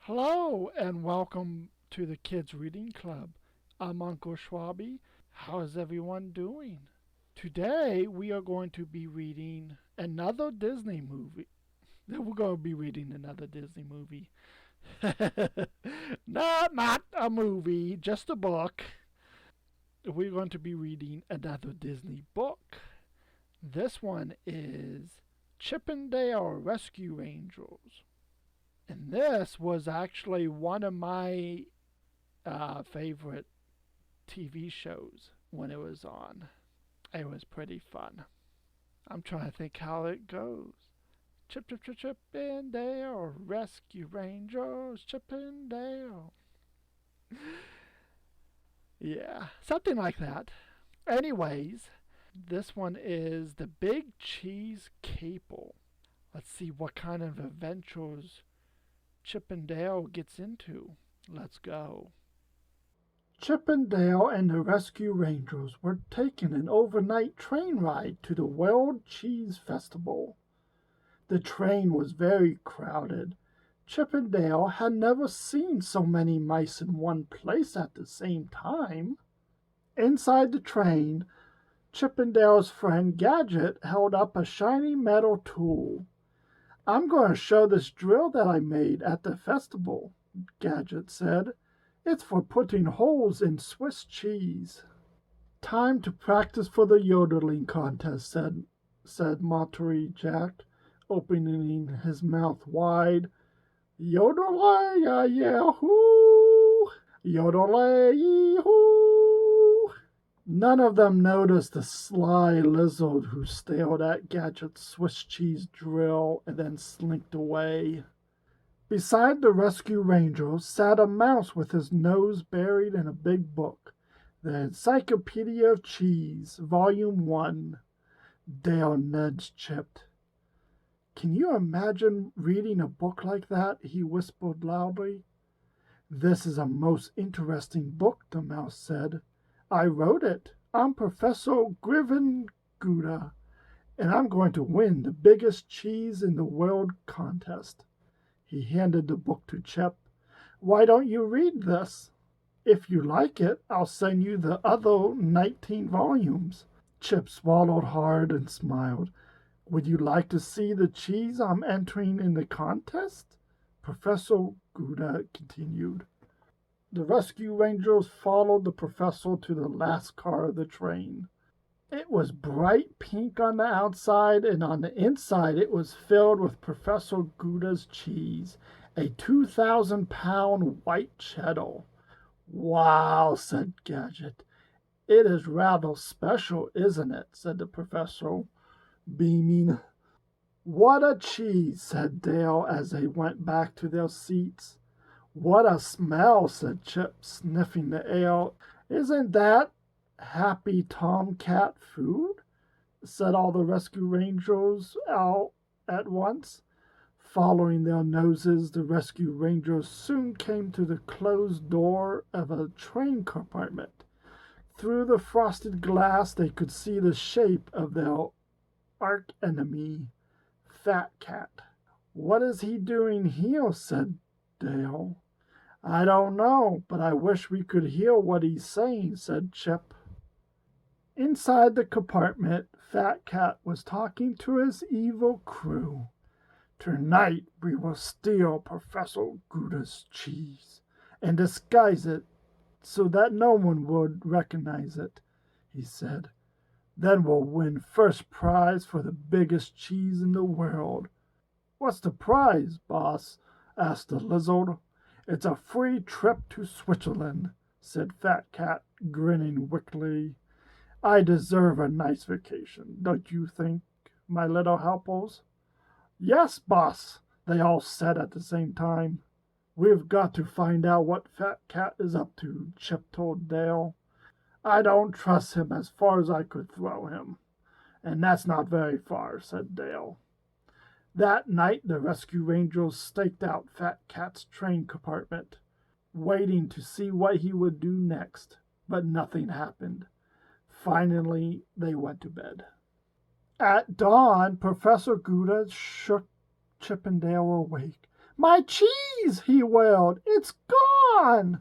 Hello and welcome to the Kids Reading Club. I'm Uncle Schwabi. How is everyone doing? Today we are going to be reading another Disney movie. We're going to be reading another Disney movie. Not a movie, just a book. We're going to be reading another Disney book. This one is Chip and Dale Rescue Rangers. And this was actually one of my favorite TV shows when it was on. It was pretty fun. I'm trying to think how it goes. Chip, chip, chip, chip and Dale, Rescue Rangers, Chip and Dale. Yeah, something like that. Anyways, this one is the Big Cheese Caper. Let's see what kind of adventures Chip and Dale gets into. Let's go. Chip and Dale and the Rescue Rangers were taking an overnight train ride to the World Cheese Festival. The train was very crowded. Chip and Dale had never seen so many mice in one place at the same time. Inside the train, Chip and Dale's friend Gadget held up a shiny metal tool. "I'm going to show this drill that I made at the festival," Gadget said. "It's for putting holes in Swiss cheese." "Time to practice for the yodeling contest," said Monterey Jack, opening his mouth wide. "Yodelay-yahoo! Yodelay-yee-hoo!" None of them noticed the sly lizard who stared at Gadget's Swiss cheese drill and then slinked away. Beside the Rescue Rangers sat a mouse with his nose buried in a big book, the Encyclopedia of Cheese, Volume 1. Dale nudged Chip. "Can you imagine reading a book like that?" he whispered loudly. "This is a most interesting book," the mouse said. "I wrote it. I'm Professor Gouda, and I'm going to win the biggest cheese in the world contest." He handed the book to Chip. "Why don't you read this? If you like it, I'll send you the other 19 volumes." Chip swallowed hard and smiled. "Would you like to see the cheese I'm entering in the contest?" Professor Gouda continued. The Rescue Rangers followed the professor to the last car of the train. It was bright pink on the outside, and on the inside it was filled with Professor Gouda's cheese, a 2,000-pound white cheddar. "Wow," said Gadget. "It is rather special, isn't it?" said the professor, beaming. "What a cheese," said Dale as they went back to their seats. "What a smell," said Chip, sniffing the air. "Isn't that Happy Tomcat food?" said all the Rescue Rangers out at once. Following their noses, the Rescue Rangers soon came to the closed door of a train compartment. Through the frosted glass they could see the shape of their arch-enemy, Fat Cat. "What is he doing here?" said Dale. "I don't know, but I wish we could hear what he's saying," said Chip. Inside the compartment, Fat Cat was talking to his evil crew. "Tonight we will steal Professor Gouda's cheese and disguise it so that no one would recognize it," he said. "Then we'll win first prize for the biggest cheese in the world." "What's the prize, boss?" asked the lizard. "It's a free trip to Switzerland," said Fat Cat, grinning wickedly. "I deserve a nice vacation, don't you think, my little helpers?" "Yes, boss," they all said at the same time. "We've got to find out what Fat Cat is up to," Chip told Dale. "I don't trust him as far as I could throw him." "And that's not very far," said Dale. That night the Rescue Rangers staked out Fat Cat's train compartment, waiting to see what he would do next, but nothing happened. Finally, they went to bed. At dawn, Professor Gouda shook Chip and Dale awake. "My cheese!" cheese, he wailed. It's gone!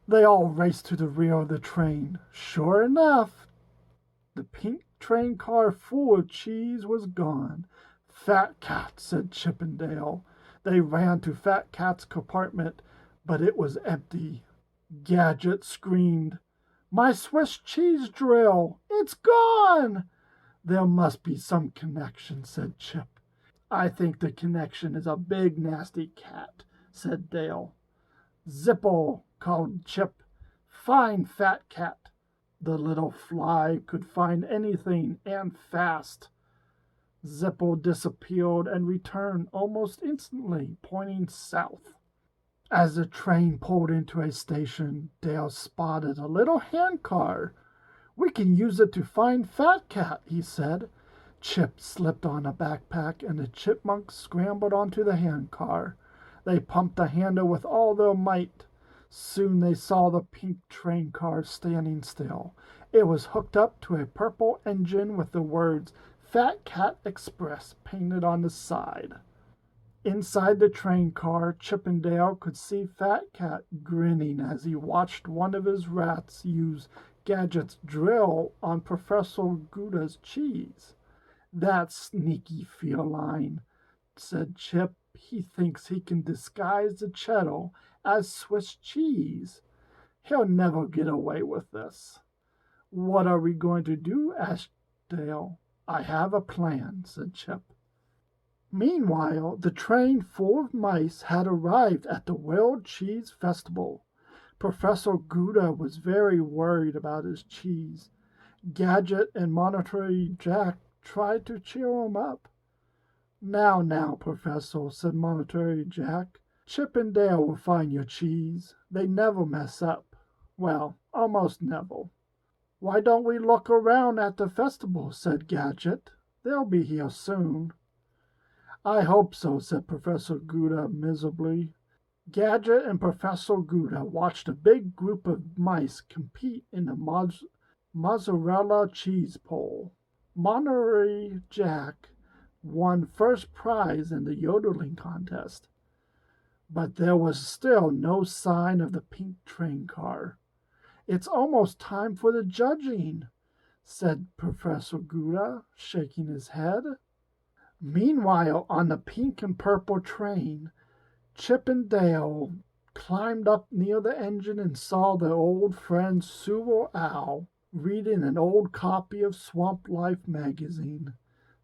They all raced to the rear of the train. Sure enough, the pink train car full of cheese was gone. Fat Cat, said Chip and Dale. They ran to Fat Cat's compartment, but it was empty. Gadget screamed, My Swiss cheese drill! It's gone! There must be some connection, said Chip. I think the connection is a big nasty cat, said Dale. Zippo, called Chip. Find Fat Cat. The little fly could find anything, and fast. Zippo disappeared and returned almost instantly, pointing south. As the train pulled into a station, Dale spotted a little handcar. We can use it to find Fat Cat, he said. Chip slipped on a backpack, and the chipmunks scrambled onto the handcar. They pumped the handle with all their might. Soon they saw the pink train car standing still. It was hooked up to a purple engine with the words Fat Cat Express painted on the side. Inside the train car, Chip and Dale could see Fat Cat grinning as he watched one of his rats use Gadget's drill on Professor Gouda's cheese. That sneaky feline, said Chip. He thinks he can disguise the cheddar as Swiss cheese. He'll never get away with this. What are we going to do? Asked Dale. I have a plan, said Chip. Meanwhile, the train full of mice had arrived at the World Cheese Festival. Professor Gouda was very worried about his cheese. Gadget and Monterey Jack tried to cheer him up. Now, Professor, said Monterey Jack. Chip and Dale will find your cheese. They never mess up. Well, almost never. Why don't we look around at the festival, said Gadget. They'll be here soon. I hope so, said Professor Gouda miserably. Gadget and Professor Gouda watched a big group of mice compete in the mozzarella cheese pole. Monterey Jack won first prize in the yodeling contest. But there was still no sign of the pink train car. It's almost time for the judging, said Professor Gouda, shaking his head. Meanwhile, on the pink and purple train, Chip and Dale climbed up near the engine and saw their old friend Sewell Owl reading an old copy of Swamp Life magazine.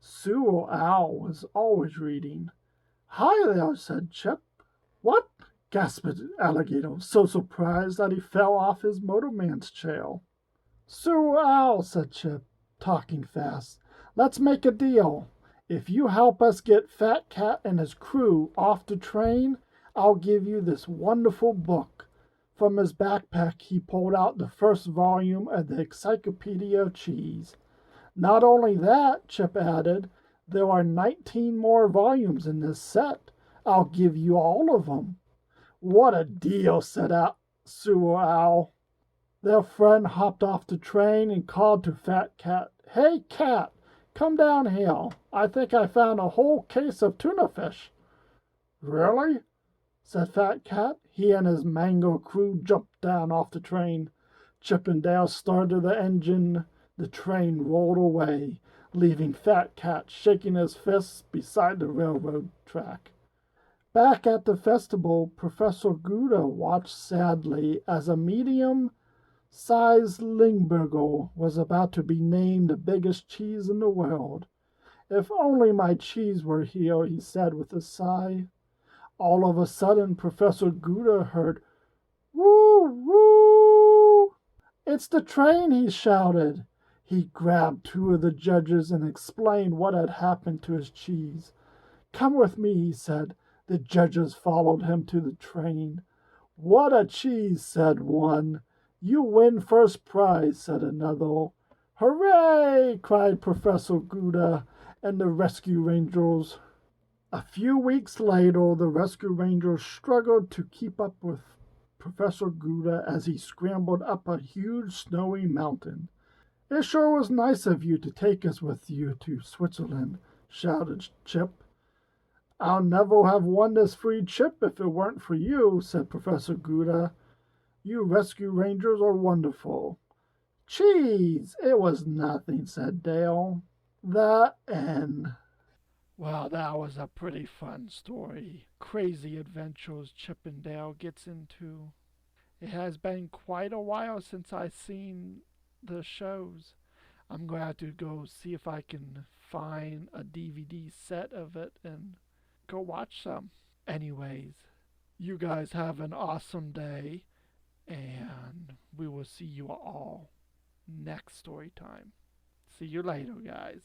Sewell Owl was always reading. Hi there, said Chip. What? Gasped Alligator, so surprised that he fell off his motorman's chair. Sewell Owl, said Chip, talking fast. Let's make a deal. If you help us get Fat Cat and his crew off the train, I'll give you this wonderful book. From his backpack, he pulled out the first volume of the Encyclopedia of Cheese. Not only that, Chip added, there are 19 more volumes in this set. I'll give you all of them. What a deal, said Sewell Owl. Their friend hopped off the train and called to Fat Cat, Hey, Cat, come down here. I think I found a whole case of tuna fish. Really? Said Fat Cat. He and his mango crew jumped down off the train. Chip and Dale started the engine. The train rolled away, leaving Fat Cat shaking his fists beside the railroad track. Back at the festival, Professor Gouda watched sadly as a medium-sized Limburger was about to be named the biggest cheese in the world. If only my cheese were here, he said with a sigh. All of a sudden, Professor Gouda heard, Woo, woo! It's the train, he shouted. He grabbed two of the judges and explained what had happened to his cheese. Come with me, he said. The judges followed him to the train. What a cheese, said one. You win first prize, said another. Hooray! Cried Professor Gouda and the rescue rangers. A few weeks later, the rescue rangers struggled to keep up with Professor Gouda as he scrambled up a huge snowy mountain. It sure was nice of you to take us with you to Switzerland, shouted Chip. I'll never have won this free trip if it weren't for you, said Professor Gouda. You rescue rangers are wonderful. Cheese! It was nothing, said Dale. The end. Well, that was a pretty fun story. Crazy adventures Chip and Dale gets into. It has been quite a while since I've seen the shows. I'm going to have to go see if I can find a DVD set of it and go watch some. Anyways, you guys have an awesome day, and we will see you all next story time. See you later, guys.